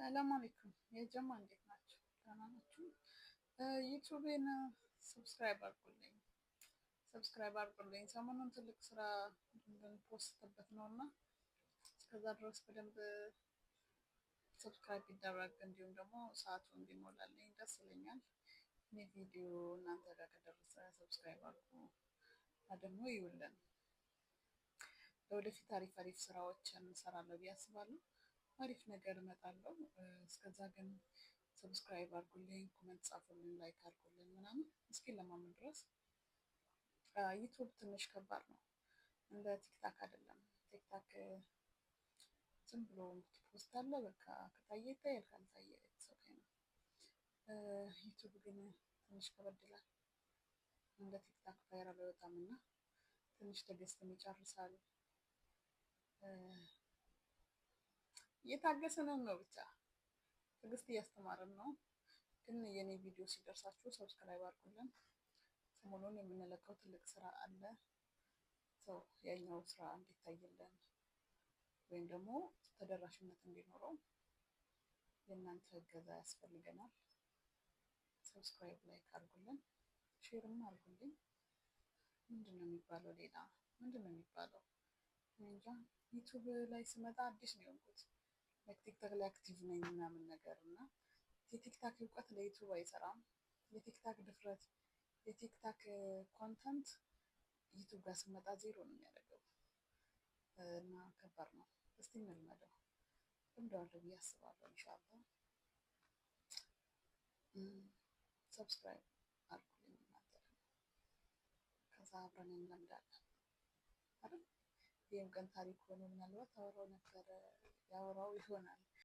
ሰላም አለይኩም የጀማ እንዴት ናችሁ? ደህና ናችሁ? ዩቲዩቤን ሰብስክራይብ አድርጉልኝ። ሰሞኑን ትልቅ ስራ ልንፖስትበት ነው እና እስከዛ ድረስ በደንብ ሰብስክራይብ ቢደረግ እንዲሁም ደግሞ ሰዓቱ እንዲሞላልኝ ደስ ይለኛል። እኔ ቪዲዮ እናንተ ጋር ከደረሰ ሰብስክራይብ አድርጉ እና ደግሞ ይውልን። ለወደፊት አሪፍ አሪፍ ስራዎችን እንሰራለሁ ብዬ አስባለሁ። አሪፍ ነገር እመጣለሁ። እስከዛ ግን ሰብስክራይብ አድርጉልኝ፣ ኮመንት ጻፉልኝ፣ ላይክ አድርጉልኝ ምናምን እስኪ ለማምን ድረስ ዩቱብ ትንሽ ከባድ ነው። እንደ ቲክታክ አይደለም። ቲክታክ ዝም ብሎ ፖስት አለ በቃ ከታየ ይታያል፣ ካልታየ ኦኬ ነው። ዩቱብ ግን ትንሽ ከበድ ይላል። እንደ ቲክታክ ቫይራል አይወጣም እና ትንሽ ትዕግስትን ይጨርሳል። እየታገስንም ነው ብቻ ትዕግስት እያስተማርን ነው። ግን የኔ ቪዲዮ ሲደርሳችሁ ሰብስክራይብ አድርጉልን። ሰሞኑን የምንለቀው ትልቅ ስራ አለ። ሰው ያኛው ስራ እንዲታይልን ወይም ደግሞ ተደራሽነት እንዲኖረው የእናንተ እገዛ ያስፈልገናል። ሰብስክራይብ ላይክ አድርጉልን፣ ሼርም አድርጉልኝ። ምንድን ነው የሚባለው? ሌላ ምንድን ነው የሚባለው? እንጃ። ዩቱብ ላይ ስመጣ አዲስ ነው የሆንኩት። ቲክታክ ላይ አክቲቭ ነኝ ምናምን ነገር እና የቲክታክ እውቀት ለዩቱብ አይሰራም። የቲክታክ ድፍረት፣ የቲክታክ ኮንተንት ዩቱብ ጋር ስመጣ ዜሮ ነው የሚያደርገው እና ከባድ ነው። እስቲ እንልመደው። እንደዋለሁ ብዬ አስባለሁ። ኢንሻአላህ ሰብስክራይብ አድርጉልኝ እናንተ ደግሞ ከዛ አብረን እንለምዳለን አይደል? ይህም ቀን ታሪክ ሆኖ ምናልባት አወራው ነበረ ያወራው ይሆናል